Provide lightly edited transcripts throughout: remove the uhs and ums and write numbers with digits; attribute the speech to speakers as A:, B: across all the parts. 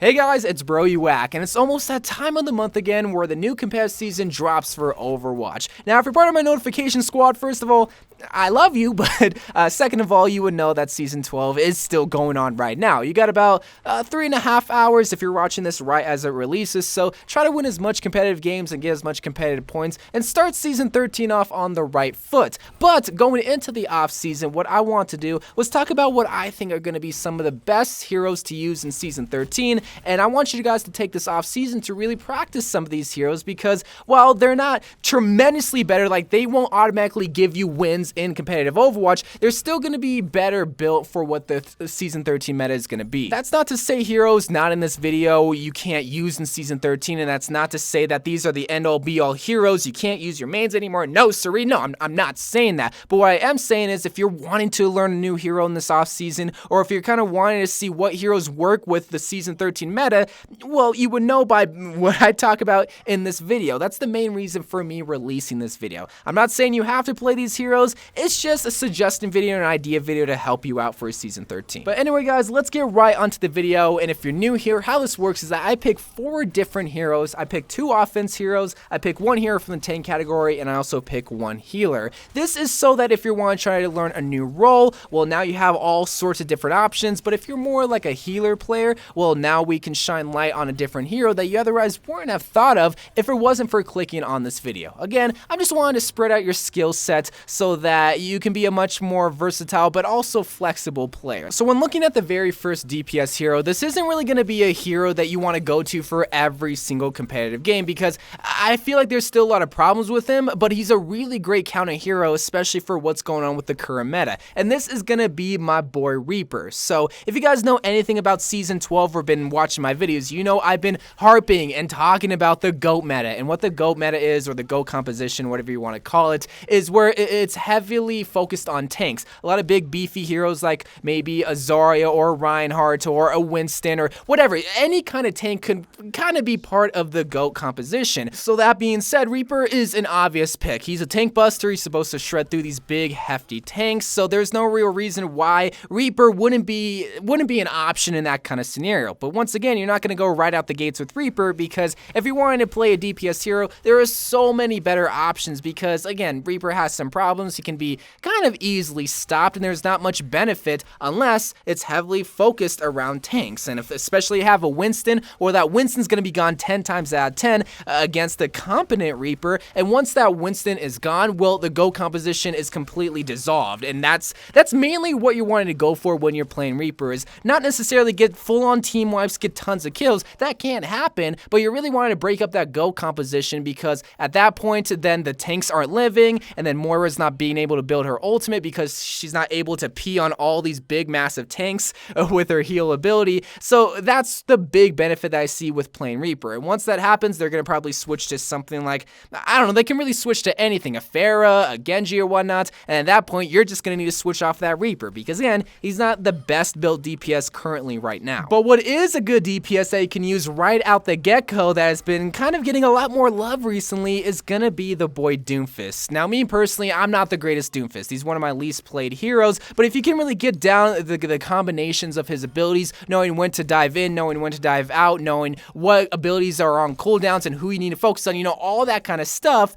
A: Hey guys, it's Bro You Whack, and it's almost that time of the month again where the new competitive season drops for Overwatch. Now, if you're part of my notification squad, first of all, I love you, but second of all, you would know that Season 12 is still going on right now. You got about 3.5 hours if you're watching this right as it releases, so try to win as much competitive games and get as much competitive points, and start Season 13 off on the right foot. But going into the off-season, what I want to do was talk about what I think are going to be some of the best heroes to use in Season 13, and I want you guys to take this off-season to really practice some of these heroes because, while they're not tremendously better, like they won't automatically give you wins in competitive Overwatch, they're still going to be better built for what the Season 13 meta is going to be. That's not to say heroes not in this video you can't use in Season 13, and that's not to say that these are the end-all be-all heroes. You can't use your mains anymore. No, siree, no, I'm not saying that. But what I am saying is if you're wanting to learn a new hero in this off-season, or if you're kind of wanting to see what heroes work with the Season 13 meta, well, you would know by what I talk about in this video. That's the main reason for me releasing this video. I'm not saying you have to play these heroes. It's just a suggestion video and an idea video to help you out for Season 13. But anyway, guys, let's get right onto the video. And if you're new here, how this works is that I pick 4 different heroes. I pick 2 offense heroes, I pick 1 hero from the tank category, and I also pick 1 healer. This is so that if you want to try to learn a new role, well, now you have all sorts of different options. But if you're more like a healer player, well, now we can shine light on a different hero that you otherwise wouldn't have thought of if it wasn't for clicking on this video. Again, I'm just wanting to spread out your skill set so that you can be a much more versatile but also flexible player. So when looking at the very first DPS hero, this isn't really going to be a hero that you want to go to for every single competitive game because I feel like there's still a lot of problems with him, but he's a really great counter hero, especially for what's going on with the current meta. And this is going to be my boy Reaper. So if you guys know anything about Season 12 or been watching my videos, you know I've been harping and talking about the GOAT meta. And what the GOAT meta is, or the GOAT composition, whatever you want to call it, is where it's heavily focused on tanks. A lot of big beefy heroes like maybe a Zarya or a Reinhardt or a Winston or whatever. Any kind of tank could kind of be part of the GOAT composition. So that being said, Reaper is an obvious pick. He's a tank buster. He's supposed to shred through these big hefty tanks. So there's no real reason why Reaper wouldn't be an option in that kind of scenario. But once again, you're not going to go right out the gates with Reaper because if you're wanting to play a DPS hero, there are so many better options because, again, Reaper has some problems. He can be kind of easily stopped, and there's not much benefit unless it's heavily focused around tanks. And if especially you have a Winston, or that Winston's going to be gone 10 times out of 10 against a competent Reaper, and once that Winston is gone, well, the GOAT composition is completely dissolved, and that's mainly what you're wanting to go for when you're playing Reaper, is not necessarily get full-on team wipes, get tons of kills. That can't happen, but you're really wanting to break up that GOAT composition because at that point, then the tanks aren't living, and then Moira's not being able to build her ultimate because she's not able to pee on all these big massive tanks with her heal ability. So that's the big benefit that I see with playing Reaper. And once that happens, they're going to probably switch to something like, I don't know, they can really switch to anything, a Pharah, a Genji or whatnot, and at that point, you're just going to need to switch off that Reaper because, again, he's not the best built DPS currently right now. But what is a good DPS that you can use right out the get-go that has been kind of getting a lot more love recently is going to be the boy Doofus. Now, me personally, I'm not the greatest Doofus. He's one of my least played heroes, but if you can really get down the combinations of his abilities, knowing when to dive in, knowing when to dive out, knowing what abilities are on cooldowns and who you need to focus on, you know, all that kind of stuff,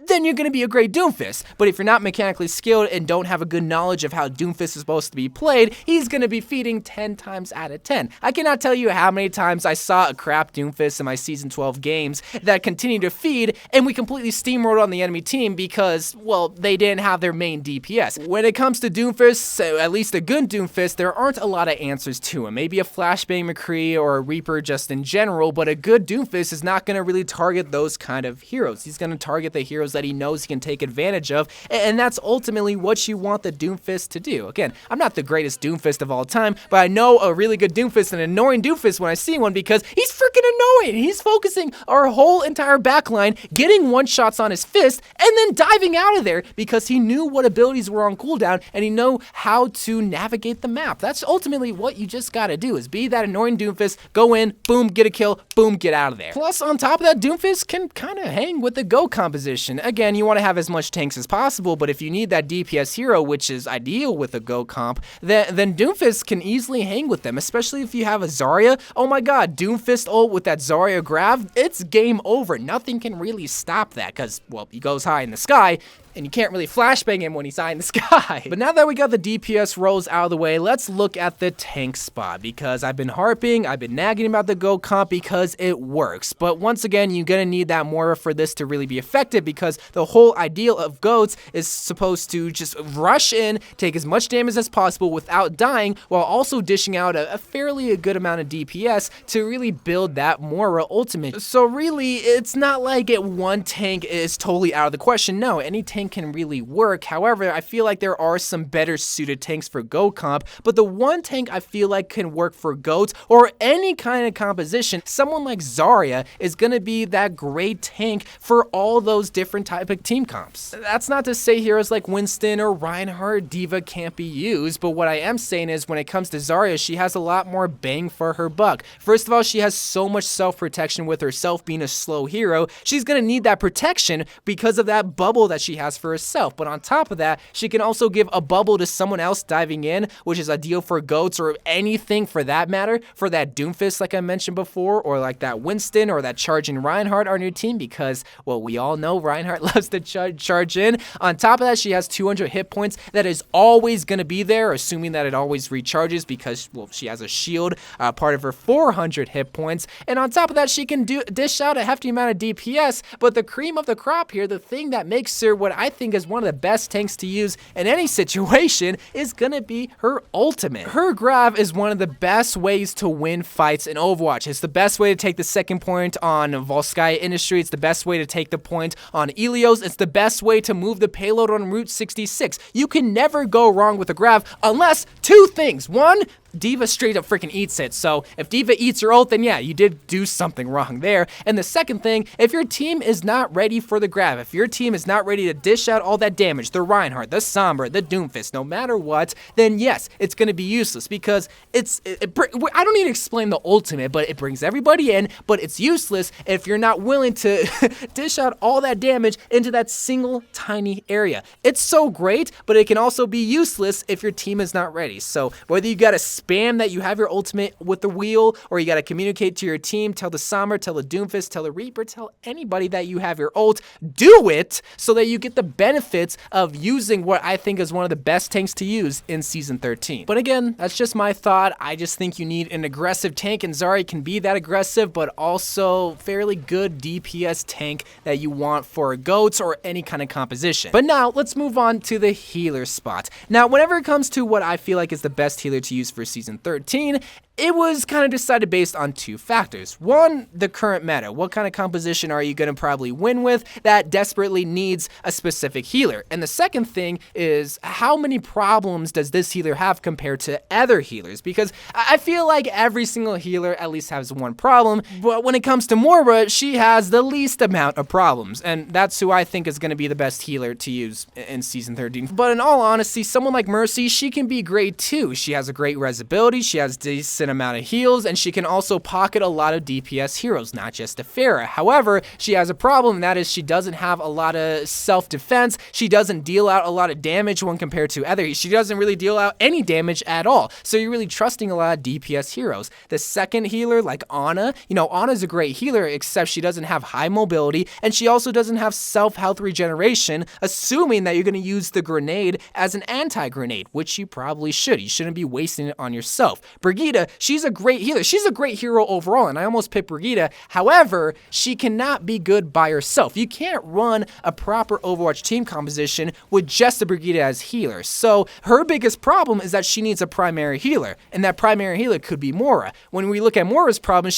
A: then you're going to be a great Doofus. But if you're not mechanically skilled and don't have a good knowledge of how Doofus is supposed to be played, he's going to be feeding 10 times out of 10. I cannot tell you how many times I saw a crap Doofus in my Season 12 games that continued to feed, and we completely steamrolled on the enemy team because, well, they didn't have their main DPS. When it comes to Doofus, at least a good Doofus, there aren't a lot of answers to him. Maybe a Flashbang McCree or a Reaper just in general, but a good Doofus is not going to really target those kind of heroes. He's going to target the heroes that he knows he can take advantage of, and that's ultimately what you want the Doomfist to do. Again, I'm not the greatest Doomfist of all time, but I know a really good Doomfist and an annoying Doomfist when I see one because he's freaking annoying. He's focusing our whole entire backline, getting one-shots on his fist, and then diving out of there because he knew what abilities were on cooldown and he knew how to navigate the map. That's ultimately what you just gotta do, is be that annoying Doomfist, go in, boom, get a kill, boom, get out of there. Plus, on top of that, Doomfist can kind of hang with the GOAT composition. again, you want to have as much tanks as possible, but if you need that DPS hero, which is ideal with a GOAT comp, then Doofus can easily hang with them, especially if you have a Zarya. Oh my god, Doomfist ult with that Zarya grab, it's game over. Nothing can really stop that because, well, he goes high in the sky, and you can't really flashbang him when he's high in the sky. But now that we got the DPS roles out of the way, let's look at the tank spot, because I've been nagging about the GOAT comp because it works. But once again, you're gonna need that Moira for this to really be effective, because the whole ideal of GOATs is supposed to just rush in, take as much damage as possible without dying, while also dishing out a fairly good amount of DPS to really build that Moira ultimate. So really, it's not like one tank is totally out of the question. No, any tank can really work. However, I feel like there are some better suited tanks for GOAT comp, but the one tank I feel like can work for GOATs or any kind of composition, someone like Zarya is gonna be that great tank for all those different type of team comps. That's not to say heroes like Winston or Reinhardt, D.Va can't be used, but what I am saying is when it comes to Zarya, she has a lot more bang for her buck. First of all, she has so much self-protection with herself being a slow hero. She's gonna need that protection because of that bubble that she has for herself, but on top of that, she can also give a bubble to someone else diving in, which is ideal for GOATs or anything for that matter, for that Doomfist like I mentioned before, or like that Winston or that charging Reinhardt on your team, because, well, we all know Reinhardt loves to charge in. On top of that, she has 200 hit points that is always going to be there, assuming that it always recharges, because, well, she has a shield, part of her 400 hit points, and on top of that, she can dish out a hefty amount of DPS, but the cream of the crop here, the thing that makes her what I think is one of the best tanks to use in any situation, is gonna be her ultimate. Her grab is one of the best ways to win fights in Overwatch. It's the best way to take the second point on Volskaya Industry. It's the best way to take the point on Ilios. It's the best way to move the payload on Route 66. You can never go wrong with a grab unless two things. One, D.Va straight up freaking eats it. So if D.Va eats your ult, then yeah, you did do something wrong there. And the second thing, if your team is not ready for the grab, if your team is not ready to dish out all that damage, the Reinhardt, the Sombra, the Doomfist, no matter what, then yes, it's going to be useless, because I don't need to explain the ultimate, but it brings everybody in, but it's useless if you're not willing to dish out all that damage into that single tiny area. It's so great, but it can also be useless if your team is not ready. So whether you got to spam that you have your ultimate with the wheel, or you got to communicate to your team, tell the Sombra, tell the Doomfist, tell the Reaper, tell anybody that you have your ult, do it so that you get the benefits of using what I think is one of the best tanks to use in Season 13. But again, that's just my thought. I just think you need an aggressive tank, and Zarya can be that aggressive, but also fairly good DPS tank that you want for GOATs or any kind of composition. But now, let's move on to the healer spot. Now, whenever it comes to what I feel like is the best healer to use for Season 13, it was kind of decided based on two factors. One, the current meta. What kind of composition are you going to probably win with that desperately needs a specific healer? And the second thing is, how many problems does this healer have compared to other healers? Because I feel like every single healer at least has one problem, but when it comes to Moira, she has the least amount of problems, and that's who I think is going to be the best healer to use in Season 13. But in all honesty, someone like Mercy, she can be great too. She has a great res ability, she has decent amount of heals, and she can also pocket a lot of DPS heroes, not just a Pharah. However, she has a problem, and that is she doesn't have a lot of self-defense. She doesn't deal out a lot of damage when compared to others. She doesn't really deal out any damage at all. So you're really trusting a lot of DPS heroes. The second healer, like Ana, Ana's a great healer, except she doesn't have high mobility, and she also doesn't have self-health regeneration, assuming that you're going to use the grenade as an anti-grenade, which you probably should. You shouldn't be wasting it on yourself. Brigitta, she's a great healer. She's a great hero overall, and I almost picked Brigitta. However, she cannot be good by herself. You can't run a proper Overwatch team composition with just a Brigitta as healer. So her biggest problem is that she needs a primary healer, and that primary healer could be Moira. When we look at Moira's problem,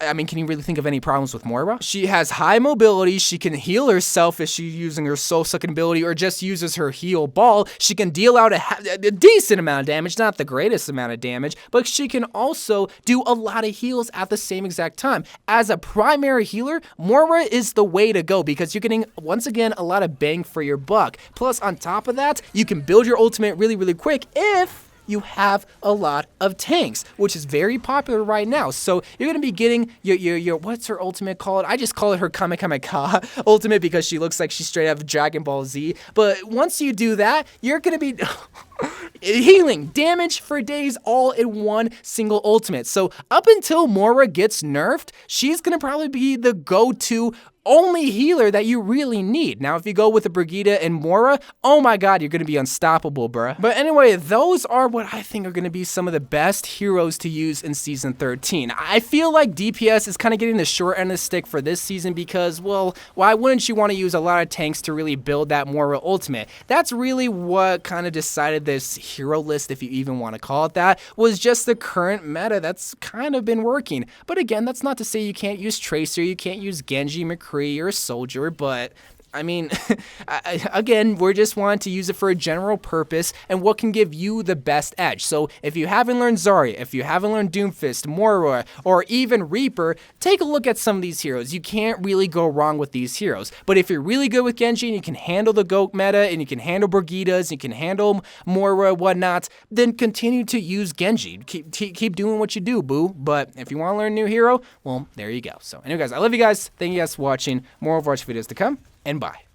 A: I mean, can you really think of any problems with Moira? She has high mobility, she can heal herself if she's using her soul sucking ability or just uses her heal ball. She can deal out a decent amount of damage, not the greatest amount of damage, but she can also do a lot of heals at the same exact time. As a primary healer, Moira is the way to go because you're getting, once again, a lot of bang for your buck. Plus, on top of that, you can build your ultimate really, really quick if you have a lot of tanks, which is very popular right now. So you're gonna be getting your what's her ultimate called? I just call it her Kamehameha ultimate because she looks like she's straight out of Dragon Ball Z. But once you do that, you're gonna be healing damage for days all in one single ultimate. So up until Moira gets nerfed, she's gonna probably be the go-to only healer that you really need. Now, if you go with a Brigitta and Moira, oh my god, you're gonna be unstoppable, bruh. But anyway, those are what I think are gonna be some of the best heroes to use in Season 13. I feel like DPS is kind of getting the short end of the stick for this season because, well, why wouldn't you want to use a lot of tanks to really build that Moira ultimate? That's really what kind of decided this hero list, if you even want to call it that, was just the current meta that's kind of been working. But again, that's not to say you can't use Tracer, you can't use Genji, McCree, or a Soldier, but I mean, again, we're just wanting to use it for a general purpose and what can give you the best edge. So if you haven't learned Zarya, if you haven't learned Doomfist, Moira, or even Reaper, take a look at some of these heroes. You can't really go wrong with these heroes. But if you're really good with Genji and you can handle the GOAT meta and you can handle Brigittas, you can handle Moira, whatnot, then continue to use Genji. Keep doing what you do, boo. But if you want to learn a new hero, well, there you go. So anyway, guys, I love you guys. Thank you guys for watching. More Overwatch videos to come. And bye.